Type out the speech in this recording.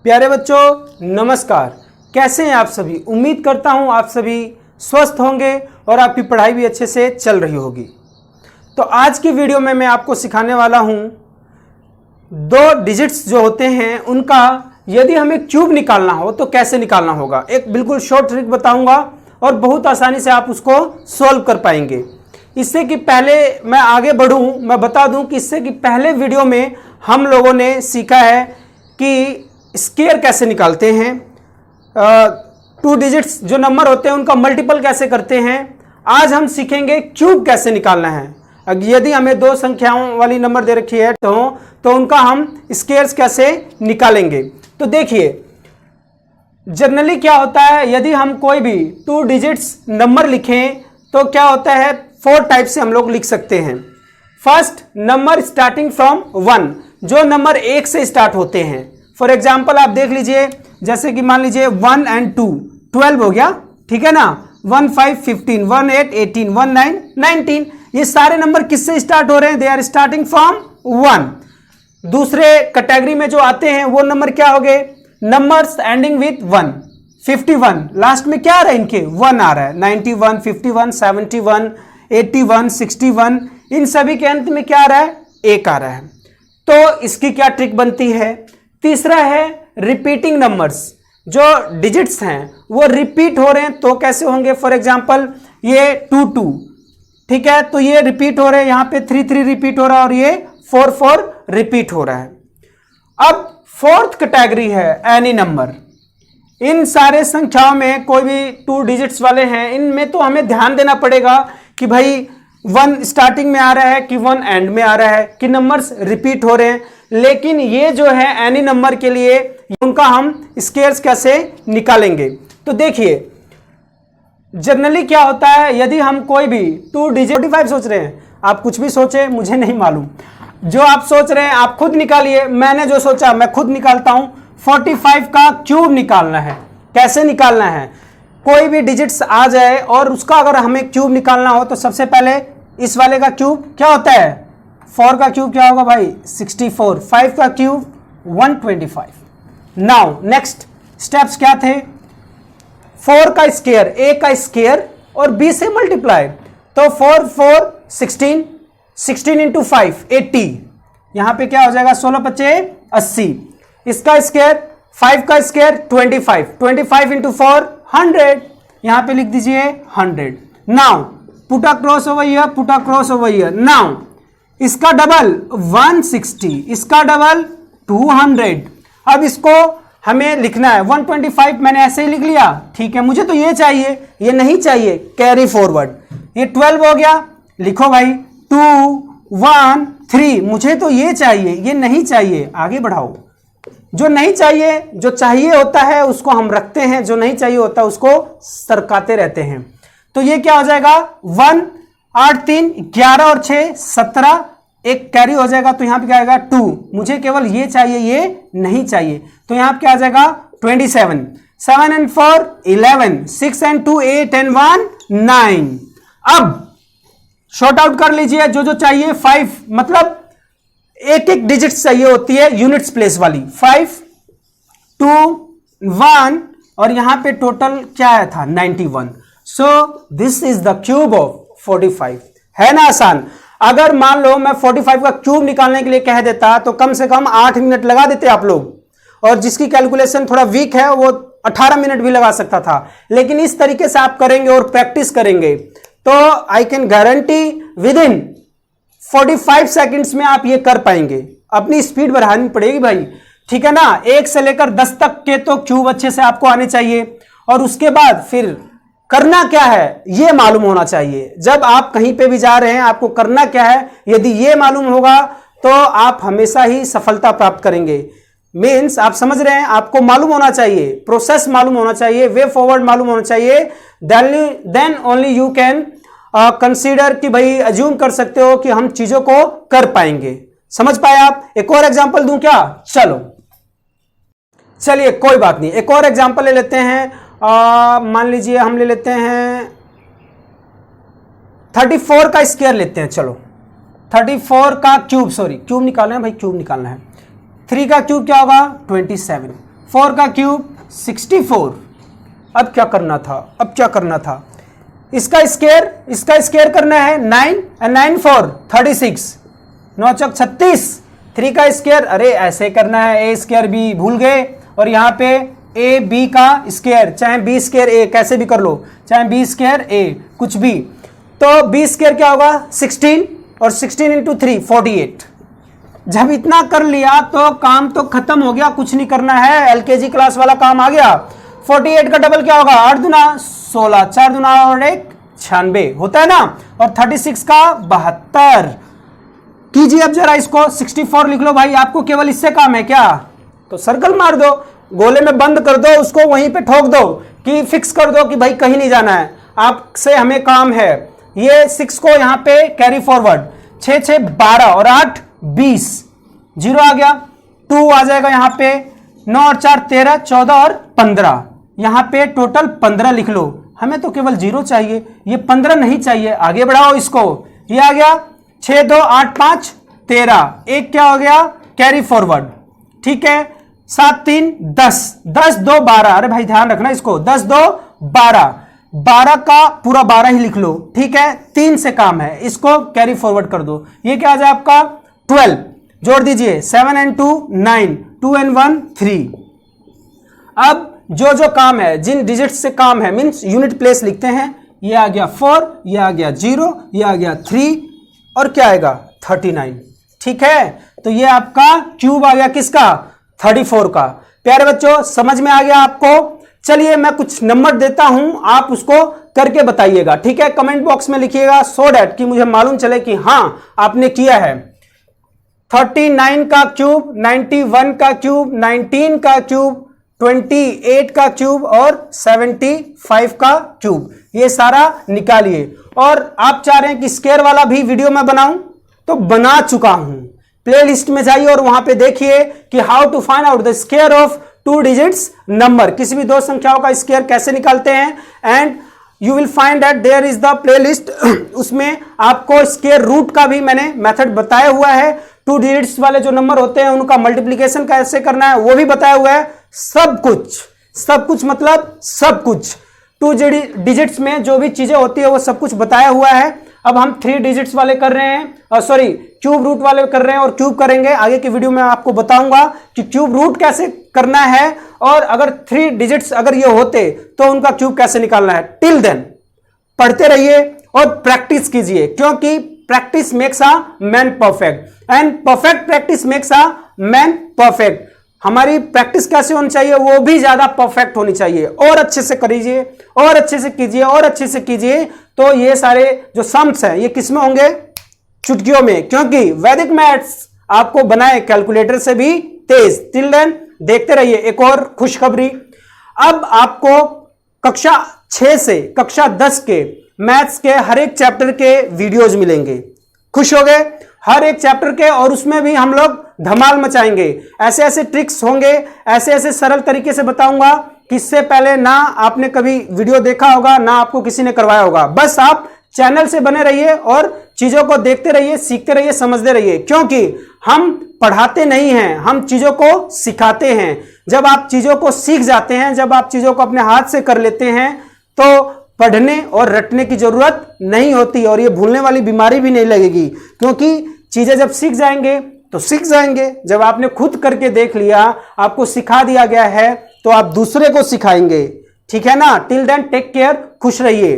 प्यारे बच्चों नमस्कार। कैसे हैं आप सभी। उम्मीद करता हूं आप सभी स्वस्थ होंगे और आपकी पढ़ाई भी अच्छे से चल रही होगी। तो आज की वीडियो में मैं आपको सिखाने वाला हूं 2 डिजिट्स जो होते हैं उनका यदि हमें क्यूब निकालना हो तो कैसे निकालना होगा। एक बिल्कुल शॉर्ट ट्रिक बताऊंगा और बहुत आसानी से आप उसको सॉल्व कर पाएंगे। इससे कि पहले मैं आगे बढ़ूं, मैं बता दूं कि इससे कि पहले वीडियो में हम लोगों ने सीखा है कि स्क्वायर कैसे निकालते हैं, 2 डिजिट्स जो नंबर होते हैं उनका मल्टीपल कैसे करते हैं। आज हम सीखेंगे क्यूब कैसे निकालना है। यदि हमें 2 संख्याओं वाली नंबर दे रखी है तो उनका हम स्क्वायर्स कैसे निकालेंगे। तो देखिए जनरली क्या होता है, यदि हम कोई भी 2 डिजिट्स नंबर लिखें तो क्या होता है 4 टाइप से हम लोग लिख सकते हैं। फर्स्ट नंबर स्टार्टिंग फ्रॉम 1, जो नंबर 1 से स्टार्ट होते हैं। फॉर एग्जाम्पल आप देख लीजिए, जैसे कि मान लीजिए 1 and 2 12 हो गया, ठीक है ना। 1 5 15, 1 8 18, 1 9 19। ये सारे नंबर किससे स्टार्ट हो रहे हैं, दे आर स्टार्टिंग फ्रॉम 1। दूसरे कैटेगरी में जो आते हैं वो नंबर क्या हो गए, नंबर्स एंडिंग विथ 1। 51 लास्ट में क्या आ रहा है, इनके 1 आ रहा है। 91, 51, 71, 81, 61, इन सभी के अंत में क्या आ रहा है, 1 आ रहा है। तो इसकी क्या ट्रिक बनती है। तीसरा है रिपीटिंग नंबर्स, जो डिजिट्स हैं वो रिपीट हो रहे हैं तो कैसे होंगे। फॉर एग्जांपल ये 2 2, ठीक है, तो ये रिपीट हो रहे हैं, यहां पे 3 3 रिपीट हो रहा है और ये 4 4 रिपीट हो रहा है। अब फोर्थ कैटेगरी है एनी नंबर। इन सारे संख्याओं में कोई भी 2 डिजिट्स वाले हैं, इनमें तो हमें ध्यान देना पड़ेगा कि भाई 1 स्टार्टिंग में आ रहा है कि 1 एंड में आ रहा है कि नंबर्स रिपीट हो रहे हैं। लेकिन ये जो है एनी नंबर के लिए उनका हम स्क्वायर्स कैसे निकालेंगे। तो देखिए जनरली क्या होता है, यदि हम कोई भी 2 डिजिट 45 सोच रहे हैं, आप कुछ भी सोचे मुझे नहीं मालूम, जो आप सोच रहे हैं आप खुद निकालिए। मैंने जो सोचा मैं खुद निकालता हूं। 45 का क्यूब निकालना है। कैसे निकालना है, कोई भी डिजिट्स आ जाए और उसका अगर हमें क्यूब निकालना हो तो सबसे पहले इस वाले का क्यूब क्या होता है, 4 का क्यूब क्या होगा भाई 64, 5 का क्यूब 125। नाउ नेक्स्ट स्टेप्स क्या थे, 4 का स्क्वायर, A का स्क्वायर और B से मल्टीप्लाई। तो 4 4 16, 16 इंटू 5 80, यहां पे क्या हो जाएगा 16 25 80। इसका स्क्वायर 5 का स्क्वायर 25, 25 इंटू 4 100, यहां पे लिख दीजिए 100। Now put across over here, put across over here. Now इसका डबल 160, इसका डबल 200। अब इसको हमें लिखना है 125, मैंने ऐसे ही लिख लिया, ठीक है। मुझे तो ये चाहिए, ये नहीं चाहिए, कैरी फॉरवर्ड। ये 12 हो गया, लिखो भाई 2 1 3, मुझे तो ये चाहिए, ये नहीं चाहिए, आगे बढ़ाओ। जो नहीं चाहिए, जो चाहिए होता है उसको हम रखते हैं, जो नहीं चाहिए होता उसको सरकाते रहते हैं। तो ये क्या हो जाएगा 1 8 3 11 और 6 17, एक कैरी हो जाएगा तो यहां पे क्या आएगा 2। मुझे केवल ये चाहिए, ये नहीं चाहिए, तो यहां पे क्या आ जाएगा 27। 7 and 4 11, 6 and 2 8 and 1 9। अब शॉर्ट आउट कर लीजिए, जो जो चाहिए 5, मतलब एक एक डिजिट चाहिए होती है यूनिट्स प्लेस वाली। 5 2 1 और यहां पे टोटल क्या आया था 91। So this is the cube of 45। है ना आसान। अगर मान लो मैं 45 का क्यूब निकालने के लिए कह देता तो कम से कम 8 मिनट लगा देते आप लोग, और जिसकी कैलकुलेशन थोड़ा वीक है वो 18 मिनट भी लगा सकता था। लेकिन इस तरीके से आप करेंगे और प्रैक्टिस करेंगे तो I can guarantee with in 45 seconds में आप ये कर पाएंगे। अपनी स्पीड बढ़ानी पड़ेगी भाई, ठीक है ना। 1 से लेकर 10 तक के तो क्यूब अच्छे से आपको आने चाहिए, और उसके बाद फिर करना क्या है ये मालूम होना चाहिए। जब आप कहीं पे भी जा रहे हैं आपको करना क्या है, यदि ये मालूम होगा तो आप हमेशा ही सफलता प्राप्त करेंगे। मीन्स आप समझ रहे हैं, आपको मालूम होना चाहिए, प्रोसेस मालूम होना चाहिए, वे फॉरवर्ड मालूम होना चाहिए। Then only you can consider कि भाई अज्यूम कर सकते हो कि हम चीजों को कर पाएंगे। समझ पाए आप। एक और एग्जांपल दूं क्या, चलिए कोई बात नहीं, एक और एग्जांपल ले लेते हैं। मान लीजिए हम ले लेते हैं 34 का स्क्वायर लेते हैं। चलो 34 का क्यूब, सॉरी क्यूब निकालना है भाई, क्यूब निकालना है। 3 का क्यूब क्या होगा 27, 4 का क्यूब 64। अब क्या करना था, इसका स्क्वायर करना है 9 and 9 4 36, 9 चौक 36, 3 का स्क्वायर, अरे ऐसे करना है, ए स्क्वायर बी भूल गए, और यहाँ पे ए बी का स्क्वायर, चाहे बी स्क्वायर ए कैसे भी कर लो, चाहे बी स्क्वायर ए कुछ भी, तो बी स्क्वायर क्या होगा 16, और 16 इंटू 3 48। जब इतना कर लिया तो काम तो खत्म हो गया, कुछ नहीं करना है, एलकेजी क्लास वाला काम आ गया। 48 का डबल क्या होगा, 8 दूना 16, 4 दूना और 1 96 होता है ना, और 36 का 72। कीजिए अब जरा इसको, 64 लिख लो भाई, आपको केवल इससे काम है क्या, तो सर्कल मार दो, गोले में बंद कर दो, उसको वहीं पे ठोक दो कि फिक्स कर दो कि भाई कहीं नहीं जाना है, आपसे हमें काम है। ये 6 को यहां पे कैरी फॉरवर्ड, 6 6 12 और 8 20, 0 आ गया, 2 आ जाएगा यहां पे, 9 और 4 13, 14 और 15, यहां पे टोटल 15 लिख लो, हमें तो केवल 0 चाहिए, ये 15 नहीं चाहिए, आगे बढ़ाओ इसको, ये आ गया 6 2 8 5 13, एक क्या हो गया कैरी फॉरवर्ड, ठीक है, 7 3 10, 10 2 12, अरे भाई ध्यान रखना इसको, 10 2 12, 12 का पूरा 12 ही लिख लो, ठीक है, 3 से काम है, इसको कैरी फॉरवर्ड कर दो, ये क्या आ जाए आपका 12, जोड़ दीजिए, 7 and 2 9, 2 and 1 3। अब जो काम है, जिन डिजिट से काम है, मींस यूनिट प्लेस लिखते हैं, ये आ गया 4, ये आ गया 0, ये आ गया 3, और क्या आएगा 39, ठीक है, तो ये आपका क्यूब आ गया किसका 34 का। प्यारे बच्चों समझ में आ गया आपको, चलिए मैं कुछ नंबर देता हूं, आप उसको करके बताइएगा, ठीक है, कमेंट बॉक्स में लिखिएगा, सो डैट कि मुझे मालूम चले कि हां आपने किया है। 39 का क्यूब, 91 का क्यूब, 19 का क्यूब, 28 का क्यूब और 75 का क्यूब, ये सारा निकालिए। और आप चाह रहे हैं कि स्क्वायर वाला भी वीडियो मैं बनाऊं, तो बना चुका हूं, प्लेलिस्ट में जाइए और वहां पे देखिए कि how to find out the square of 2 digits number, किसी भी 2 संख्याओं का स्क्वायर कैसे निकालते हैं, and you will find that there is the playlist. उसमें आपको स्क्वायर रूट का भी मैंने मेथड बताया हुआ है, 2 डिजिट्स वाले जो नंबर होते हैं उनका मल्टीप्लीकेशन कैसे करना है वो भी बताया हुआ है, सब कुछ मतलब सब कुछ, 2 डिजिट्स में जो भी चीजें होती है वो सब कुछ बताया हुआ है। अब हम 3 डिजिट्स वाले कर रहे हैं, सॉरी क्यूब रूट वाले कर रहे हैं, और क्यूब करेंगे आगे की वीडियो में, आपको बताऊंगा कि क्यूब रूट कैसे करना है, और अगर 3 डिजिट्स अगर ये होते तो उनका क्यूब कैसे निकालना है। टिल देन पढ़ते रहिए और प्रैक्टिस कीजिए, क्योंकि practice makes a man perfect, and perfect practice makes a man perfect. हमारी प्रैक्टिस कैसे होनी चाहिए, वो भी ज्यादा परफेक्ट होनी चाहिए, और अच्छे से करिए, और अच्छे से कीजिए, और अच्छे से कीजिए, तो ये सारे जो सम्स हैं ये किसमें होंगे, चुटकियों में, क्योंकि वैदिक मैथ्स आपको बनाए कैलकुलेटर से भी तेज। टिल देन देखते रहिए। एक और खुशखबरी, अब आपको कक्षा 6 से कक्षा 10 के मैथ्स के हर एक चैप्टर के वीडियोज मिलेंगे। खुश हो गए, हर एक चैप्टर के, और उसमें भी हम लोग धमाल मचाएंगे, ऐसे ऐसे ट्रिक्स होंगे, ऐसे ऐसे सरल तरीके से बताऊंगा कि इससे पहले ना आपने कभी वीडियो देखा होगा, ना आपको किसी ने करवाया होगा। बस आप चैनल से बने रहिए और चीजों को देखते रहिए, सीखते रहिए, समझते रहिए, क्योंकि हम पढ़ाते नहीं हैं, हम चीजों को सिखाते हैं। जब आप चीजों को सीख जाते हैं, जब आप चीजों को अपने हाथ से कर लेते हैं, तो पढ़ने और रटने की जरूरत नहीं होती, और ये भूलने वाली बीमारी भी नहीं लगेगी, क्योंकि चीजें जब सीख जाएंगे तो सीख जाएंगे। जब आपने खुद करके देख लिया, आपको सिखा दिया गया है, तो आप दूसरे को सिखाएंगे, ठीक है ना। टिल देन टेक केयर, खुश रहिए।